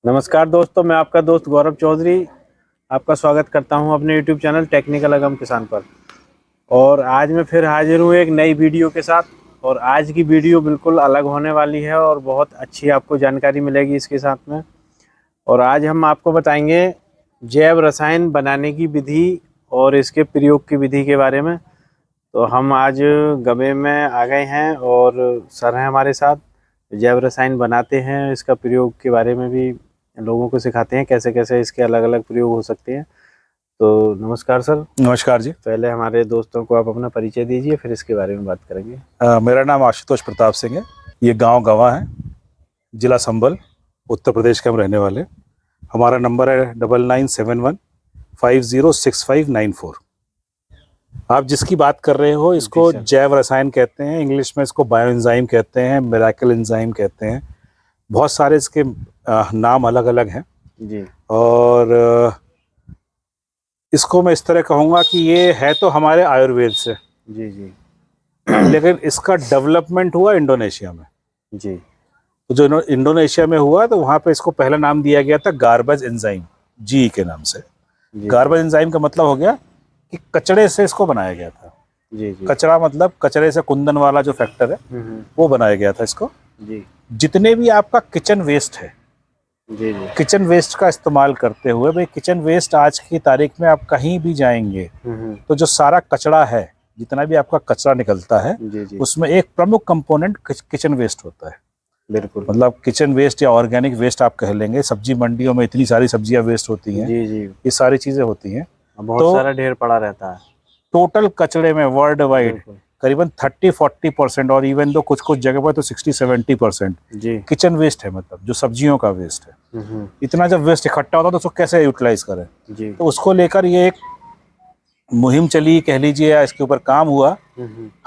नमस्कार दोस्तों, मैं आपका दोस्त गौरव चौधरी आपका स्वागत करता हूं अपने YouTube चैनल टेक्निकल अगम किसान पर। और आज मैं फिर हाजिर हूं एक नई वीडियो के साथ। और आज की वीडियो बिल्कुल अलग होने वाली है और बहुत अच्छी आपको जानकारी मिलेगी इसके साथ में। और आज हम आपको बताएंगे जैव रसायन बनाने की विधि और इसके प्रयोग की विधि के बारे में। तो हम आज गबे में आ गए हैं और सर हैं हमारे साथ, जैव रसायन बनाते हैं, इसका प्रयोग के बारे में भी लोगों को सिखाते हैं कैसे कैसे इसके अलग अलग प्रयोग हो सकते हैं। तो नमस्कार सर। नमस्कार जी। पहले हमारे दोस्तों को आप अपना परिचय दीजिए, फिर इसके बारे में बात करेंगे। मेरा नाम आशुतोष प्रताप सिंह है। ये गांव गवां है, जिला संभल, उत्तर प्रदेश के हम रहने वाले। हमारा नंबर है 9971506594। आप जिसकी बात कर रहे हो इसको जैव रसायन कहते हैं, इंग्लिश में इसको बायो एंजाइम कहते हैं, मिराकल एंजाइम कहते हैं। बहुत सारे इसके नाम अलग अलग हैं जी। और इसको मैं इस तरह कहूँगा कि ये है तो हमारे आयुर्वेद से, जी जी, लेकिन इसका डेवलपमेंट हुआ इंडोनेशिया में। जी तो जो इंडोनेशिया में हुआ तो वहाँ पे इसको पहला नाम दिया गया था गार्बेज एंजाइम, जी के नाम से। गार्बेज एंजाइम का मतलब हो गया कि कचड़े से इसको बनाया गया था। जी जी। कचरा मतलब कचरे से कुंदन वाला जो फैक्टर है वो बनाया गया था इसको। जी जितने भी आपका किचन वेस्ट है, जी जी, किचन वेस्ट का इस्तेमाल करते हुए, भाई किचन वेस्ट आज की तारीख में आप कहीं भी जाएंगे तो जो सारा कचरा है, जितना भी आपका कचरा निकलता है, जी जी, उसमें एक प्रमुख कंपोनेंट किचन वेस्ट होता है। बिल्कुल। मतलब किचन वेस्ट या ऑर्गेनिक वेस्ट आप कह लेंगे। सब्जी मंडियों में इतनी सारी सब्जियां वेस्ट होती हैं, जी जी, ये सारी चीजें होती हैं। बहुत तो सारा ढेर पड़ा रहता है। टोटल कचड़े में वर्ल्ड वाइड बिल्कुल। करीबन 30-40% और इवन तो कुछ कुछ जगह पर तो 60-70% जी। किचन वेस्ट है, मतलब जो सब्जियों का वेस्ट है। इतना जब वेस्ट इकट्ठा होता है तो उसको कैसे यूटिलाइज करें, जी। तो उसको लेकर ये एक मुहिम चली कह लीजिए, या इसके ऊपर काम हुआ।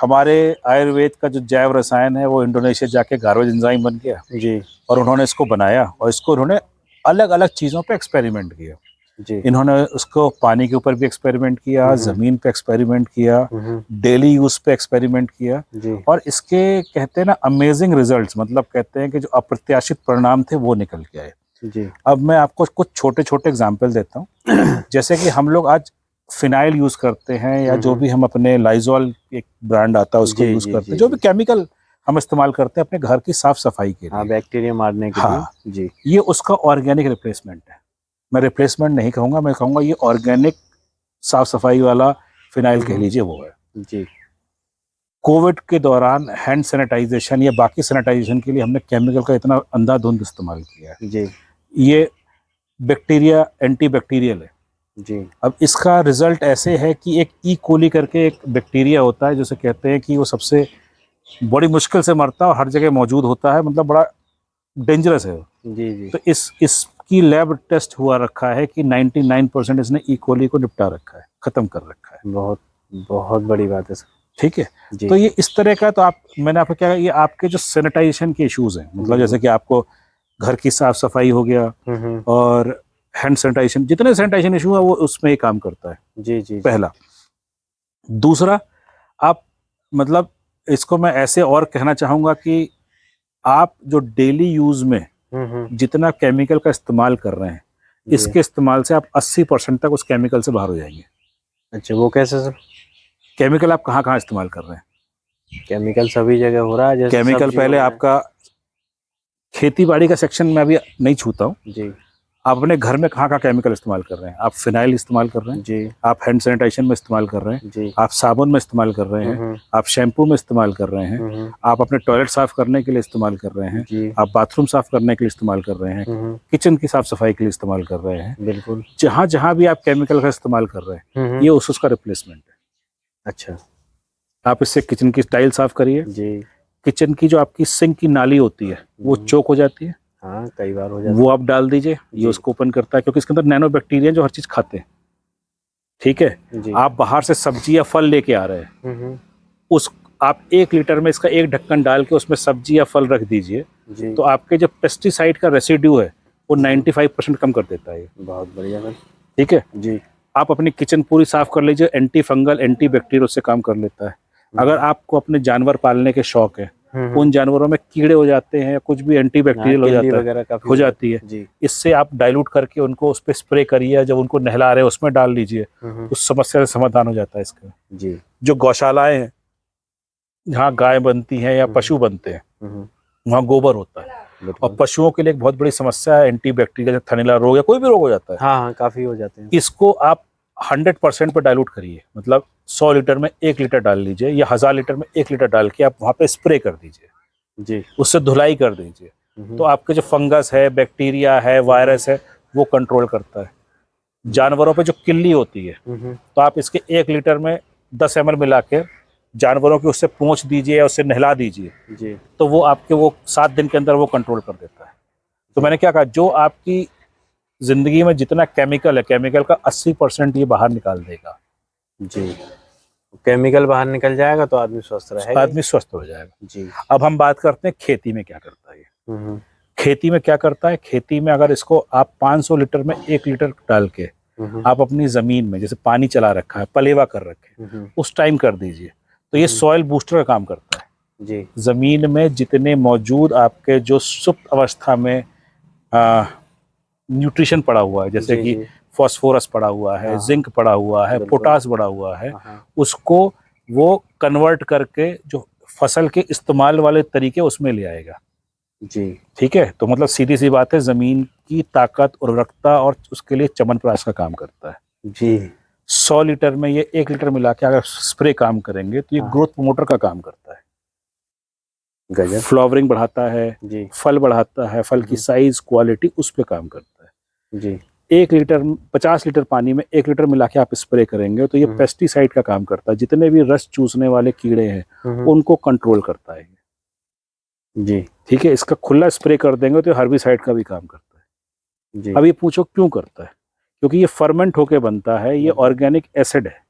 हमारे आयुर्वेद का जो जैव रसायन है वो इंडोनेशिया जाके गार्बेज एंजाइम बन गया जी और उन्होंने इसको बनाया और इसको उन्होंने अलग अलग चीज़ों पे एक्सपेरिमेंट किया। जी। इन्होंने उसको पानी के ऊपर भी एक्सपेरिमेंट किया, ज़मीन पे एक्सपेरिमेंट किया, डेली यूज़ पे एक्सपेरिमेंट किया। जी। और इसके कहते हैं ना अमेजिंग रिजल्ट्स, मतलब कहते हैं कि जो अप्रत्याशित परिणाम थे वो निकल के आए। जी। अब मैं आपको कुछ छोटे छोटे एग्जाम्पल देता हूँ। जैसे कि हम लोग आज फिनाइल यूज़ करते हैं, या जो भी हम अपने लाइजॉल एक ब्रांड आता है उसको जी यूज़ जी करते जी हैं, जो जी। भी केमिकल हम इस्तेमाल करते हैं अपने घर की साफ सफाई के हाँ, लिए। बैक्टीरिया मारने के हाँ, लिए। जी। ये उसका ऑर्गेनिक रिप्लेसमेंट है। मैं रिप्लेसमेंट नहीं कहूँगा, मैं कहूँगा ये ऑर्गेनिक साफ सफाई वाला फिनाइल कह लीजिए वो है। जी कोविड के दौरान हैंड सैनिटाइजेशन या बाकी सैनिटाइजेशन के लिए हमने केमिकल का इतना अंधाधुंध इस्तेमाल किया है। जी ये बैक्टीरिया एंटी बैक्टीरियल है। जी। अब इसका रिजल्ट ऐसे है कि एक ई कोली करके एक बैक्टीरिया होता है, जिसे कहते हैं कि वो सबसे बड़ी मुश्किल से मरता है और हर जगह मौजूद होता है, मतलब बड़ा डेंजरस है। जी जी। तो इसकी लैब टेस्ट हुआ रखा है कि 99% इसने ई कोली को निपटा रखा है, खत्म कर रखा है। बहुत बहुत बड़ी बात है सर। ठीक है। जी। तो ये इस तरह का, तो आप मैंने आपको क्या, ये आपके जो सैनिटाइजेशन के इश्यूज हैं, मतलब जैसे कि आपको घर की साफ सफाई हो गया और हैंड सैनिटाइजेशन, जितने सैनिटाइजेशन इशू है वो उसमें ही काम करता है। जी जी। पहला। दूसरा, आप मतलब इसको मैं ऐसे और कहना चाहूँगा कि आप जो डेली यूज़ में जितना केमिकल का इस्तेमाल कर रहे हैं, इसके इस्तेमाल से आप 80% तक उस केमिकल से बाहर हो जाएंगे। अच्छा, वो कैसे सर? केमिकल आप कहाँ कहाँ इस्तेमाल कर रहे हैं? केमिकल सभी जगह हो रहा है, जैसे केमिकल पहले आपका खेती बाड़ी का सेक्शन में अभी नहीं छूता हूँ। जी। आप अपने घर में कहाँ कहाँ केमिकल इस्तेमाल कर रहे हैं? आप फिनाइल इस्तेमाल कर रहे हैं जी। आप हैंड सैनिटाइजेशन में इस्तेमाल कर रहे हैं जी। आप साबुन में इस्तेमाल कर रहे हैं, आप शैम्पू में इस्तेमाल कर रहे हैं, आप अपने टॉयलेट साफ करने के लिए इस्तेमाल कर रहे हैं, जी। आप बाथरूम साफ करने के लिए इस्तेमाल कर रहे हैं, किचन की साफ सफाई के लिए इस्तेमाल कर रहे हैं। बिल्कुल। जहाँ जहाँ भी आप केमिकल का इस्तेमाल कर रहे हैं, ये उसका रिप्लेसमेंट है। अच्छा। आप इससे किचन की टाइल साफ करिए, जी। किचन की जो आपकी सिंक की नाली होती है वो चोक हो जाती है, हाँ, कई बार हो जाता है। वो आप डाल दीजिए, ये उसको ओपन करता है, क्योंकि इसके अंदर नैनो बैक्टीरिया जो हर चीज खाते हैं। ठीक है। आप बाहर से सब्जी या फल लेके आ रहे हैं, उस आप 1 लीटर में इसका एक ढक्कन डाल के उसमें सब्जी या फल रख दीजिए, तो आपके जो पेस्टिसाइड का रेसिड्यू है वो 95% कम कर देता है। बहुत बढ़िया सर। ठीक है जी। आप अपनी किचन पूरी साफ कर लीजिए, एंटी फंगल एंटी बैक्टीरियल से काम कर लेता है। अगर आपको अपने जानवर पालने के शौक है उन जानवरों में कीड़े हो जाते हैं या कुछ भी एंटीबैक्टीरियल हो जाता वगैरह है, हो जाती है जी। इससे आप डाइल्यूट करके उनको उस पर स्प्रे करिए, जब उनको नहला रहे हैं उसमें डाल लीजिए, उस समस्या से समाधान हो जाता है इसका। जी। जो गौशालाएं हैं जहाँ गाय बनती हैं या पशु बनते हैं वहाँ गोबर होता है, और पशुओं के लिए एक बहुत बड़ी समस्या है एंटीबैक्टीरियल, थनैला रोग या कोई भी रोग हो जाता है। हाँ, काफी हो जाते हैं। इसको आप 100% पे डाइल्यूट करिए, मतलब 100 लीटर में 1 लीटर डाल लीजिए या 1000 लीटर में 1 लीटर डाल के आप वहाँ पे स्प्रे कर दीजिए जी। उससे धुलाई कर दीजिए, तो आपके जो फंगस है, बैक्टीरिया है, वायरस है, वो कंट्रोल करता है। जानवरों पे जो किल्ली होती है तो आप इसके 1 लीटर में 10 ml मिला के जानवरों की उससे पूंछ दीजिए या उससे नहला दीजिए जी। तो वो आपके वो 7 दिन के अंदर वो कंट्रोल कर देता है। तो मैंने क्या कहा, जो आपकी जिंदगी में जितना केमिकल है, केमिकल का 80% ये बाहर निकाल देगा। जी। केमिकल बाहर निकल जाएगा तो आदमी स्वस्थ रहेगा, आदमी स्वस्थ हो जाएगा। जी। अब हम बात करते हैं खेती में क्या करता है ये। खेती में क्या करता है, खेती में अगर इसको आप 500 लीटर में 1 लीटर डाल के आप अपनी जमीन में जैसे पानी चला रखा है, पलेवा कर रखे हैं, उस टाइम कर दीजिए तो ये सॉइल बूस्टर का काम करता है। जी। जमीन में जितने मौजूद आपके जो सुप्त अवस्था में न्यूट्रिशन पड़ा हुआ है, जैसे कि फास्फोरस पड़ा हुआ है, जिंक पड़ा हुआ है, पोटास पड़ा हुआ है, उसको वो कन्वर्ट करके जो फसल के इस्तेमाल वाले तरीके उसमें ले आएगा। जी। ठीक है, तो मतलब सीधी सी बात है, जमीन की ताकत, उर्वरकता और उसके लिए च्यवनप्राश का काम करता है। जी। 100 लीटर में ये 1 लीटर मिला के अगर स्प्रे काम करेंगे तो ये ग्रोथ प्रमोटर का काम करता है। गजब। फ्लावरिंग बढ़ाता है जी। फल बढ़ाता है, फल की साइज, क्वालिटी, उस पे काम करता है। जी। 1 लीटर 50 लीटर पानी में 1 लीटर मिला के आप स्प्रे करेंगे तो ये पेस्टिसाइड का काम करता है। जितने भी रस चूसने वाले कीड़े हैं उनको कंट्रोल करता है। जी। ठीक है, इसका खुला स्प्रे कर देंगे तो हर्बिसाइड का भी काम करता है। जी। अब ये पूछो क्यों करता है, क्योंकि ये फर्मेंट होके बनता है, ये ऑर्गेनिक एसिड है।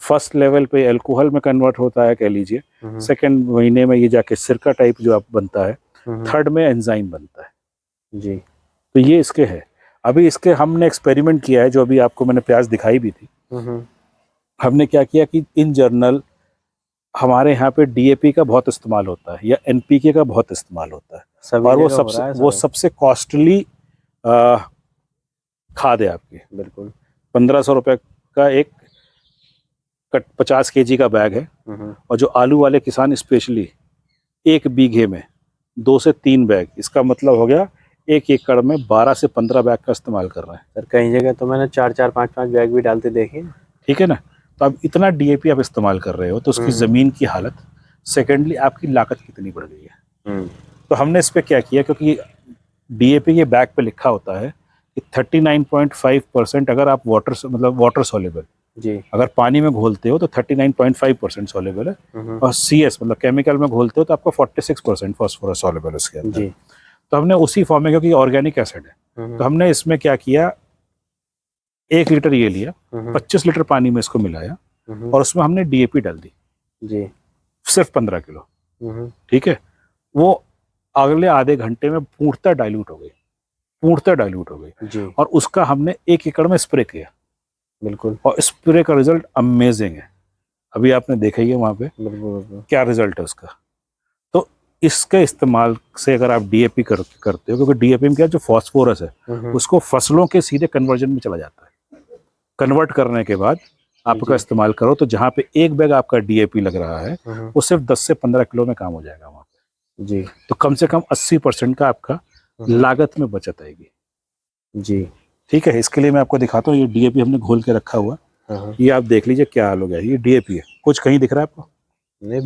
फर्स्ट लेवल पे अल्कोहल में कन्वर्ट होता है कह लीजिए, सेकंड महीने में ये जाके सिरका टाइप जो आप बनता है, थर्ड में एंजाइम बनता है। जी। तो ये इसके है। अभी इसके हमने एक्सपेरिमेंट किया है, जो अभी आपको मैंने प्याज दिखाई भी थी। हमने क्या किया कि इन जनरल हमारे यहाँ पे डीएपी का बहुत इस्तेमाल होता है या एनपीके का बहुत इस्तेमाल होता है, और वो सबसे कॉस्टली खाद है आपकी। बिल्कुल। 1500 रुपए का एक 50 kg का बैग है, और जो आलू वाले किसान स्पेशली 1 बीघे में 2 से 3 बैग, इसका मतलब हो गया 1 एकड़ में 12 से 15 बैग का इस्तेमाल कर रहे हैं। सर कई जगह तो मैंने 4-4, 5-5 बैग भी डालते देखे। ठीक है ना, तो अब इतना डीएपी आप इस्तेमाल कर रहे हो तो उसकी जमीन की हालत, सेकेंडली आपकी लागत कितनी बढ़ गई है। तो हमने इस पे क्या किया, क्योंकि डीएपी के बैग पे लिखा होता है कि 39.5% अगर आप वाटर सॉल्युबल, जी, अगर पानी में घोलते हो तो 39.5% सॉल्युबल है, और सीएस मतलब केमिकल में घोलते हो तो आपका 46% फास्फोरस सॉल्युबल उसके अंदर। जी। तो हमने उसी फॉर्म में, क्योंकि ऑर्गेनिक एसिड है, तो हमने इसमें क्या किया, 1 लीटर ये लिया, 25 लीटर पानी में इसको मिलाया, और उसमें हमने डीएपी डाल दी। जी। सिर्फ 15 किलो। ठीक है, वो अगले आधे घंटे में पूर्णतः डाइल्यूट हो गई। जी। और उसका हमने 1 एकड़ में स्प्रे किया। बिल्कुल। और स्प्रे का रिजल्ट अमेजिंग है, अभी आपने देखा ही है वहां पे। बिल्कुल। क्या रिजल्ट है उसका। तो इसके इस्तेमाल से अगर आप डीएपी करते हो, क्योंकि डीएपी में क्या, जो फास्फोरस है उसको फसलों के सीधे कन्वर्जन में चला जाता है। कन्वर्ट करने के बाद आपका इस्तेमाल करो तो जहाँ पे 1 बैग आपका डीएपी लग रहा है वो सिर्फ 10 से 15 किलो में काम हो जाएगा वहाँ पे। जी। तो कम से कम 80% का आपका लागत में बचत आएगी। जी। ठीक है, इसके लिए मैं आपको दिखाता हूँ, ये डीएपी हमने घोल के रखा हुआ, ये आप देख लीजिए क्या हाल हो गया। ये डीएपी है, कुछ कहीं दिख रहा है आपको? नहीं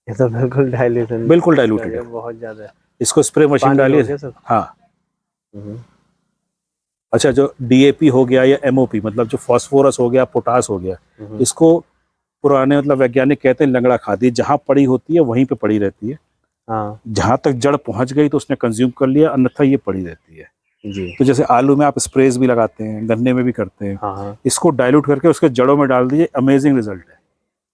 ये तो बिल्कुल डाइल्यूटेड है, बहुत ज्यादा। इसको स्प्रे मशीन डालिए। हाँ, अच्छा, जो डीएपी हो गया या एमओपी मतलब जो फास्फोरस हो गया, पोटास हो गया, इसको पुराने मतलब वैज्ञानिक कहते हैं लंगड़ा खादी, जहाँ पड़ी होती है वहीं पे पड़ी रहती है। हाँ। जहाँ तक जड़ पहुंच गई तो उसने कंज्यूम कर लिया, अन्यथा ये पड़ी रहती है। जी। तो जैसे आलू में आप स्प्रेज भी लगाते हैं, गन्ने में भी करते हैं। हाँ। इसको डाइल्यूट करके उसके जड़ों में डाल दीजिए, अमेजिंग रिजल्ट है,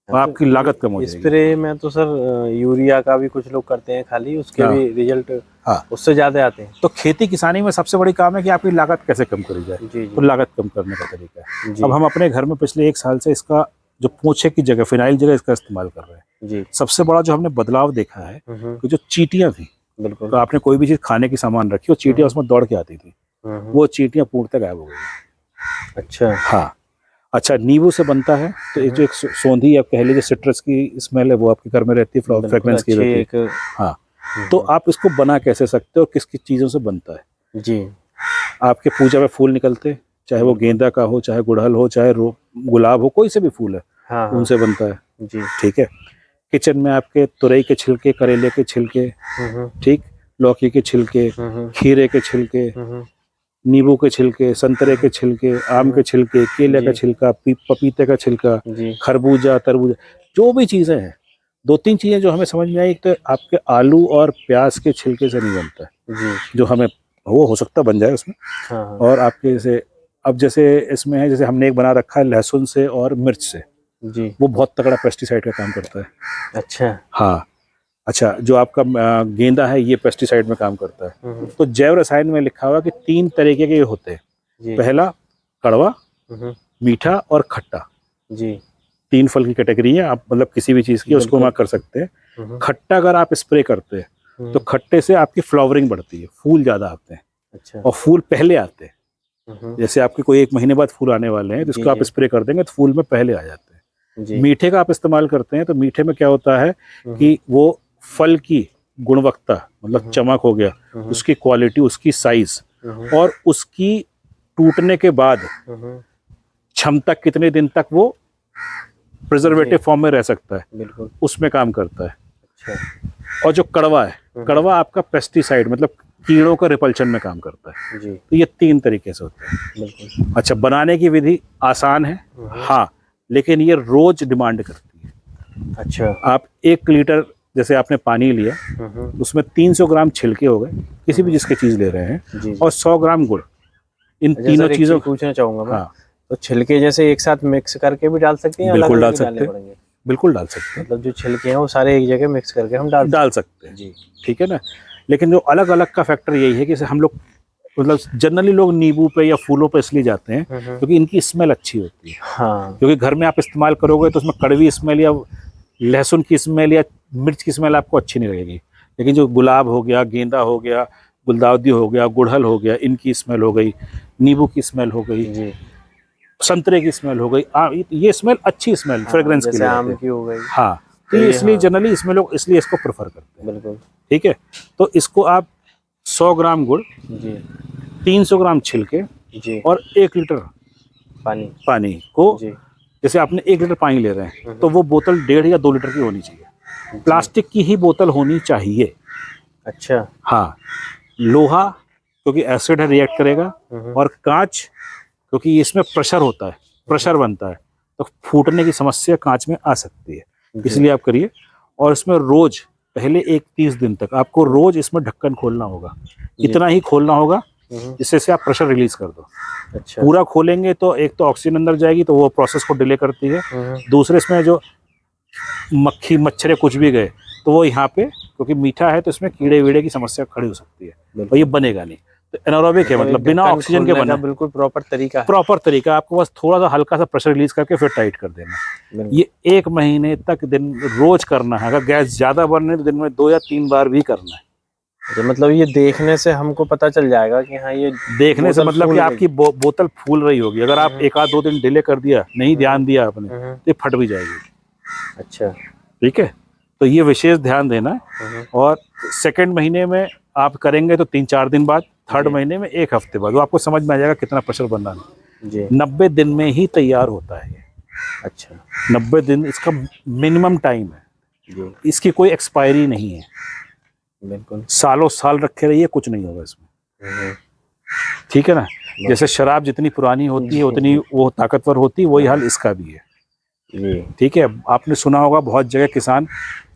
और आपकी लागत कम हो जाएगी। स्प्रे में तो सर यूरिया का भी कुछ लोग करते हैं खाली, उसके भी रिजल्ट उससे ज्यादा आते हैं। तो खेती किसानी में सबसे बड़ी काम है कि आपकी लागत कैसे कम करी जाए। जी। तो लागत कम करने का तरीका है। अब हम अपने घर में पिछले 1 साल से इसका जो पोछे की जगह, फिनाइल जगह इसका इस्तेमाल कर रहे हैं जी। सबसे बड़ा जो हमने बदलाव देखा है कि जो चींटियां थी, बिल्कुल। तो आपने कोई भी चीज खाने की सामान रखी और चींटियां उसमें दौड़ के आती थी, वो चींटियां पूर्णतः गायब हो गई। अच्छा। हाँ। अच्छा, नींबू से बनता है, तो एक जो एक सौंधी आप कह लीजिए सिट्रस की स्मेल है, वो आपके घर में रहती है, फ्रेग्रेंस की रहती है। हाँ, तो आप इसको बना कैसे सकते हो और किस किस चीज़ों से बनता है जी। आपके पूजा में फूल निकलते, चाहे वो गेंदा का हो, चाहे गुड़हल हो, चाहे गुलाब हो, कोई से भी फूल है, हाँ, उनसे बनता है जी। ठीक है। किचन में आपके तुरई के छिलके, करेले के छिलके, ठीक, लौकी के छिलके, खीरे के छिलके, नींबू के छिलके, संतरे के छिलके, आम के छिलके, केले का छिलका, पपीते का छिलका, खरबूजा, तरबूजा, जो भी चीज़ें हैं। दो तीन चीज़ें जो हमें समझ में आई, एक तो आपके आलू और प्याज के छिलके से नहीं बनता है, जो हमें वो हो सकता बन जाए उसमें। हाँ। और आपके जैसे अब जैसे इसमें है, जैसे हमने एक बना रखा है लहसुन से और मिर्च से, जी। वो बहुत तगड़ा पेस्टिसाइड का काम करता है। अच्छा। हाँ। अच्छा, जो आपका गेंदा है, ये पेस्टिसाइड में काम करता है। तो जैव रसायन में लिखा हुआ कि 3 तरीके के होते हैं। पहला कड़वा, मीठा और खट्टा। जी। 3 फल की कैटेगरी है, आप मतलब किसी भी चीज़ की उसको मार्क कर सकते हैं। खट्टा अगर आप स्प्रे करते हैं तो खट्टे से आपकी फ्लावरिंग बढ़ती है, फूल ज़्यादा आते हैं। अच्छा। और फूल पहले आते हैं, जैसे आपके कोई 1 महीने बाद फूल आने वाले हैं, तो इसको आप स्प्रे कर देंगे तो फूल में पहले आ जाते हैं। मीठे का आप इस्तेमाल करते हैं तो मीठे में क्या होता है कि वो फल की गुणवत्ता, मतलब चमक हो गया, उसकी क्वालिटी, उसकी साइज और उसकी टूटने के बाद क्षमता, कितने दिन तक वो प्रिजर्वेटिव फॉर्म में रह सकता है, बिल्कुल, उसमें काम करता है। अच्छा। और जो कड़वा है, कड़वा आपका पेस्टिसाइड मतलब कीड़ों का रिपल्शन में काम करता है। जी। तो ये 3 तरीके से होता है। बिल्कुल। अच्छा, बनाने की विधि आसान है, हाँ, लेकिन ये रोज डिमांड करती है। अच्छा। आप 1 लीटर जैसे आपने पानी लिया, उसमें 300 ग्राम छिलके हो गए, किसी भी जिसकी चीज ले रहे हैं, और 100 ग्राम गुड़। इन तीनों चीजों पूछना चाहूंगा मैं। हाँ, तो छिलके जैसे एक साथ मिक्स करके भी डाल सकते हैं या बिल्कुल अलग डाल अलग सकते डालने हैं, पड़ेंगे? बिल्कुल डाल सकते हैं। मतलब जो छिलके हैं वो सारे एक जगह मिक्स करके हम डाल सकते हैं जी। ठीक है ना। लेकिन जो अलग अलग का फैक्टर यही है कि जैसे हम लोग मतलब जनरली लोग नींबू पे या फूलों पे इसलिए जाते हैं क्योंकि इनकी स्मेल अच्छी होती है। हाँ। क्योंकि घर में आप इस्तेमाल करोगे तो उसमें कड़वी स्मेल या लहसुन की स्मेल या मिर्च की स्मेल आपको अच्छी नहीं लगेगी। लेकिन जो गुलाब हो गया, गेंदा हो गया, गुलदाउदी हो गया, गुड़हल हो गया, इनकी स्मेल हो गई, नींबू की स्मेल हो गई जी। संतरे की स्मेल हो गई, ये स्मेल अच्छी स्मेल, फ्रेग्रेंस की जैसे आम की हो गई। हाँ, तो ये इसलिए जनरली इसमें लोग इसलिए इसको प्रेफर करते हैं। बिल्कुल। ठीक है, तो इसको आप 100 ग्राम गुड़ जी। 300 ग्राम छिलके जी। और 1 लीटर पानी को, जी। जैसे आपने 1 लीटर पानी ले रहे हैं तो वो बोतल 1.5 या 2 लीटर की होनी चाहिए। प्लास्टिक की ही बोतल होनी चाहिए। अच्छा। हाँ, लोहा क्योंकि एसिड है रिएक्ट करेगा, और कांच क्योंकि इसमें प्रेशर होता है, प्रेशर बनता है, तो फूटने की समस्या कांच में आ सकती है, इसलिए आप करिए। और इसमें रोज पहले 30 दिन तक आपको रोज इसमें ढक्कन खोलना होगा, इतना ही खोलना होगा जिससे से आप प्रेशर रिलीज कर दो। अच्छा। पूरा खोलेंगे तो एक तो ऑक्सीजन अंदर जाएगी तो वो प्रोसेस को डिले करती है, दूसरे इसमें जो मक्खी मच्छर कुछ भी गए तो वो यहाँ पे, क्योंकि मीठा है तो इसमें कीड़े वीड़े की समस्या खड़ी हो सकती है और ये बनेगा नहीं। तो एनारोबिक है, मतलब बिना ऑक्सीजन के बना, बिल्कुल प्रॉपर तरीका, आपको बस थोड़ा सा हल्का सा प्रेशर रिलीज करके फिर टाइट कर देना। ये 1 महीने तक दिन रोज करना है। अगर गैस ज्यादा बढ़ रही है तो दिन में 2 या 3 बार भी करना है। मतलब ये देखने से हमको पता चल जाएगा कि हाँ, ये देखने से मतलब कि आपकी बोतल फूल रही होगी। अगर आप 1 आध 2 दिन डिले कर दिया, नहीं ध्यान दिया आपने, तो ये फट भी जाएगी। अच्छा, ठीक है, तो ये विशेष ध्यान देना है। और 2nd महीने में आप करेंगे तो 3-4 दिन बाद, 3rd महीने में 1 हफ्ते बाद, वो आपको समझ में आ जाएगा कितना प्रेशर बनना है। 90 दिन में ही तैयार होता है ये। अच्छा, 90 दिन इसका मिनिमम टाइम है, इसकी कोई एक्सपायरी नहीं है। बिल्कुल, सालों साल रखे रहिए, कुछ नहीं होगा इसमें। ठीक है ना, जैसे शराब जितनी पुरानी होती है उतनी वो ताकतवर होती है, वही हाल इसका भी है। ठीक है, आपने सुना होगा बहुत जगह किसान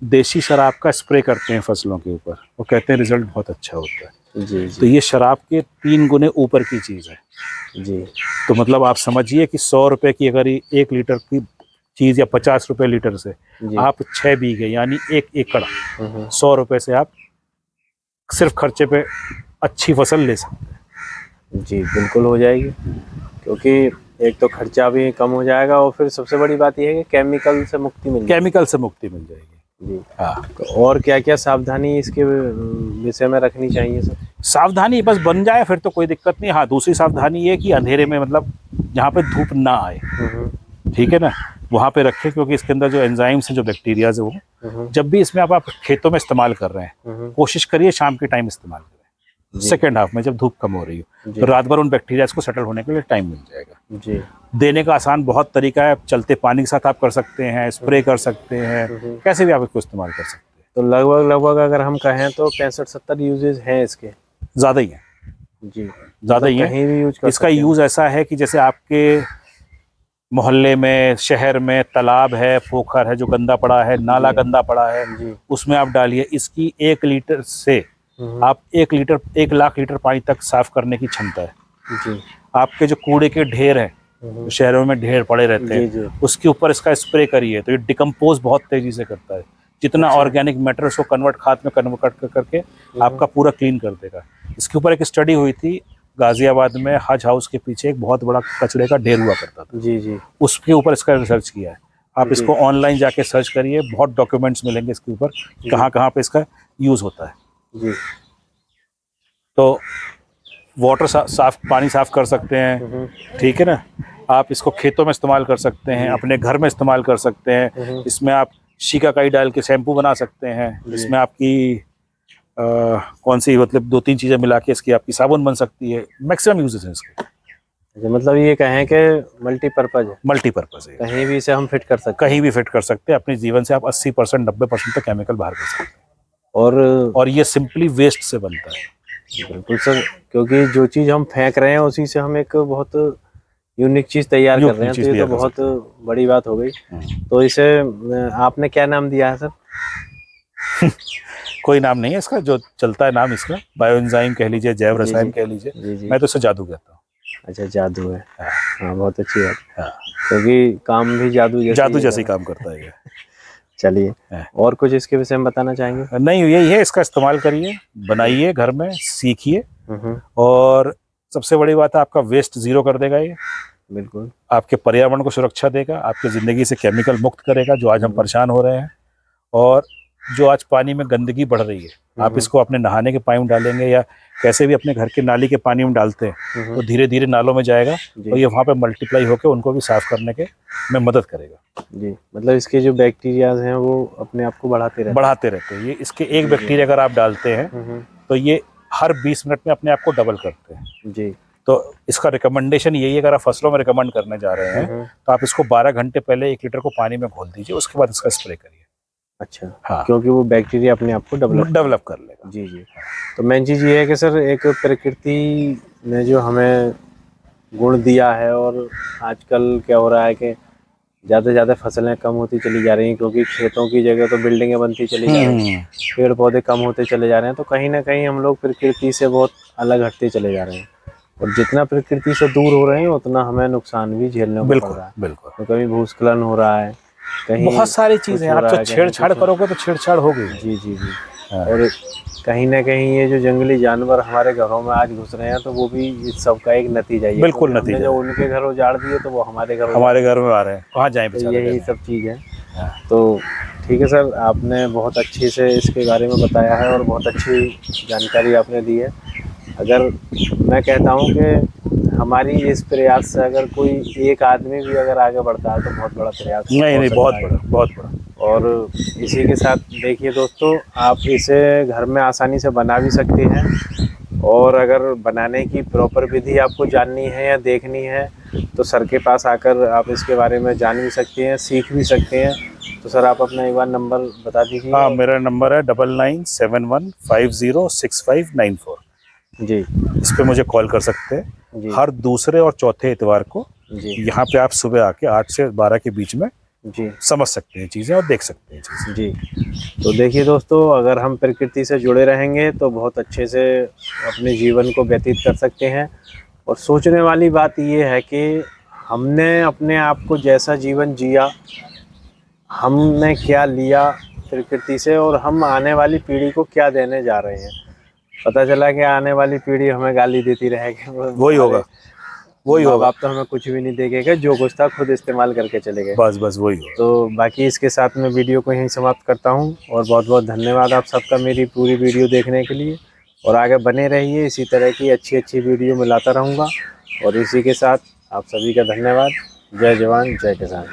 देसी शराब का स्प्रे करते हैं फसलों के ऊपर, वो कहते हैं रिजल्ट बहुत अच्छा होता है। तो ये शराब के 3 गुने ऊपर की चीज़ है जी। तो मतलब आप समझिए कि 100 रुपए की अगर 1 लीटर की चीज़, या 50 रुपए लीटर से आप 6 बीघे यानी 1 एकड़ 100 रुपए से आप सिर्फ खर्चे पे अच्छी फसल ले सकते हैं। जी बिल्कुल हो जाएगी, क्योंकि एक तो खर्चा भी कम हो जाएगा और फिर सबसे बड़ी बात यह है कि केमिकल से मुक्ति मिल जाएगी। केमिकल से मुक्ति मिल जाएगी जी। हाँ। तो और क्या क्या सावधानी इसके विषय में रखनी चाहिए सर? सावधानी बस बन जाए फिर तो कोई दिक्कत नहीं। हाँ, दूसरी सावधानी ये कि अंधेरे में मतलब जहाँ पे धूप ना आए, ठीक है ना, वहाँ पे रखें, क्योंकि इसके अंदर जो एंजाइम्स हैं, जो बैक्टीरियाज है, वो जब भी इसमें आप खेतों में इस्तेमाल कर रहे हैं, कोशिश करिए शाम के टाइम इस्तेमाल करें, सेकेंड हाफ में जब धूप कम हो रही हो, तो रात भर उन बैक्टीरियाज को सेटल होने के लिए टाइम मिल जाएगा। जी। देने का आसान बहुत तरीका है, चलते पानी के साथ आप कर सकते हैं, स्प्रे कर सकते हैं, कैसे भी आप इसको इस्तेमाल कर सकते हैं। तो लगभग अगर हम कहें तो 65-70 यूजेस हैं इसके? ज़्यादा ही है जी, ज़्यादा ही है। कहीं भी यूज कर इसका यूज़ ऐसा है कि जैसे आपके मोहल्ले में, शहर में तालाब है, पोखर है जो गंदा पड़ा है, नाला गंदा पड़ा है, उसमें आप डालिए। इसकी 1 लीटर से आप 1 लाख लीटर पानी तक साफ करने की क्षमता है। जी। आपके जो कूड़े के ढेर हैं, शहरों में ढेर पड़े रहते हैं, उसके ऊपर इसका स्प्रे करिए तो ये डिकम्पोज बहुत तेजी से करता है। जितना ऑर्गेनिक मैटर उसको कन्वर्ट, खाद में कन्वर्ट करके आपका पूरा क्लीन कर देगा। इसके ऊपर एक स्टडी हुई थी गाजियाबाद में, हज हाउस के पीछे एक बहुत बड़ा कचरे का ढेर हुआ करता था। जी जी। उसके ऊपर इसका रिसर्च किया है। आप इसको ऑनलाइन जाके सर्च करिए, बहुत डॉक्यूमेंट्स मिलेंगे इसके ऊपर, कहाँ कहाँ पे इसका यूज़ होता है। जी। तो वाटर साफ, पानी साफ कर सकते हैं, ठीक है ना। आप इसको खेतों में इस्तेमाल कर सकते हैं, अपने घर में इस्तेमाल कर सकते हैं। इसमें आप शिकाकाई डाल के शैम्पू बना सकते हैं। इसमें आपकी कौन सी मतलब 2-3 चीज़ें मिला के इसकी आपकी साबुन बन सकती है। मैक्सिमम यूजेस हैं इसके। मतलब ये कहें कि मल्टीपर्पज़ है, मल्टीपर्पज़ है, कहीं भी इसे हम फिट कर सकते हैं। कहीं भी फिट कर सकते हैं। अपने जीवन से आप 80% 90% तक केमिकल बाहर कर सकते हैं। और ये सिंपली वेस्ट से बनता है। बिल्कुल सर, क्योंकि जो चीज़ हम फेंक रहे हैं उसी से हम एक बहुत यूनिक चीज़ तैयार कर रहे हैं, तो ये तो बहुत बड़ी बात हो गई। तो इसे आपने क्या नाम दिया है सर? कोई नाम नहीं है इसका, जो चलता है नाम इसका बायो एंजाइम कह लीजिए, जैव रसायन कह लीजिए। मैं तो इसे जादू कहता हूँ। अच्छा, जादू है। हाँ, बहुत अच्छी बात। हाँ, क्योंकि काम भी जादू जैसे ही काम करता है ये। चलिए, और कुछ इसके विषय में बताना चाहेंगे? नहीं, यही है, इसका इस्तेमाल करिए, बनाइए, घर में सीखिए, और सबसे बड़ी बात है आपका वेस्ट जीरो कर देगा ये। बिल्कुल। आपके पर्यावरण को सुरक्षा देगा, आपकी ज़िंदगी से केमिकल मुक्त करेगा, जो आज हम परेशान हो रहे हैं। और जो आज पानी में गंदगी बढ़ रही है, आप इसको अपने नहाने के पानी में डालेंगे या कैसे भी अपने घर के नाली के पानी में डालते हैं, तो धीरे धीरे नालों में जाएगा और ये वहाँ पे मल्टीप्लाई होकर उनको भी साफ करने के में मदद करेगा। जी, मतलब इसके जो बैक्टीरियाज हैं वो अपने आप को बढ़ाते रहते हैं। ये इसके एक बैक्टीरिया अगर आप डालते हैं तो ये हर 20 मिनट में अपने आप को डबल करते हैं। जी। तो इसका रिकमेंडेशन यही है, अगर आप फसलों में रिकमेंड करने जा रहे हैं तो आप इसको 12 घंटे पहले 1 लीटर को पानी में घोल दीजिए, उसके बाद इसका स्प्रे करिए। अच्छा। हाँ, क्योंकि वो बैक्टीरिया अपने आप को डेवलप कर लेगा। जी जी। तो मेन चीज़ ये है कि सर, एक प्रकृति ने जो हमें गुण दिया है, और आजकल क्या हो रहा है कि ज़्यादा से ज़्यादा फसलें कम होती चली जा रही हैं, क्योंकि खेतों की जगह तो बिल्डिंगें बनती चली जा रही हैं, पेड़ पौधे कम होते चले जा रहे हैं। तो कहीं ना कहीं हम लोग प्रकृति से बहुत अलग हटते चले जा रहे हैं, और जितना प्रकृति से दूर हो रहे हैं उतना हमें नुकसान भी झेलने को पड़ रहा है। बिल्कुल। तो कभी भूस्खलन हो रहा है, कहीं बहुत सारी चीजें, आप तो छेड़छाड़ करोगे तो छेड़छाड़ हो गई। जी जी जी। और कहीं ना कहीं ये जो जंगली जानवर हमारे घरों में आज घुस रहे हैं, तो वो भी इस सब का एक नतीजा ही है। बिल्कुल नतीजा। जो उनके घर उजाड़ दिए तो वो हमारे घर में आ रहे हैं, कहाँ जाएं बेचारे। यही सब चीज़ है। तो ठीक है सर, आपने बहुत अच्छे से इसके बारे में बताया है और बहुत अच्छी जानकारी आपने दी है। अगर मैं कहता हूँ कि हमारी इस प्रयास से अगर कोई एक आदमी भी अगर आगे बढ़ता है तो बहुत बड़ा प्रयास। नहीं, बहुत बड़ा। और इसी के साथ देखिए दोस्तों, आप इसे घर में आसानी से बना भी सकते हैं, और अगर बनाने की प्रॉपर विधि आपको जाननी है या देखनी है तो सर के पास आकर आप इसके बारे में जान भी सकते हैं, सीख भी सकते हैं। तो सर, आप अपना एक बार नंबर बता दीजिए। हाँ, मेरा नंबर है 9971506594 जी। इस पे मुझे कॉल कर सकते हैं। हर दूसरे और चौथे इतवार को यहाँ पे आप सुबह आके 8 से 12 के बीच में जी समझ सकते हैं चीज़ें और देख सकते हैं चीज़ें। जी। तो देखिए दोस्तों, अगर हम प्रकृति से जुड़े रहेंगे तो बहुत अच्छे से अपने जीवन को व्यतीत कर सकते हैं। और सोचने वाली बात ये है कि हमने अपने आप को जैसा जीवन जिया, हमने क्या लिया प्रकृति से, और हम आने वाली पीढ़ी को क्या देने जा रहे हैं। पता चला कि आने वाली पीढ़ी हमें गाली देती रहेगी, वही होगा। वही माँ होगा। बाप तो हमें कुछ भी नहीं देखेगा, जो कुछ था खुद इस्तेमाल करके चले गए। बस बस वही होगा। तो बाकी इसके साथ में वीडियो को यहीं समाप्त करता हूँ, और बहुत बहुत धन्यवाद आप सबका मेरी पूरी वीडियो देखने के लिए। और आगे बने रहिए, इसी तरह की अच्छी अच्छी वीडियो में लाता रहूँगा। और इसी के साथ आप सभी का धन्यवाद। जय जवान जय किसान।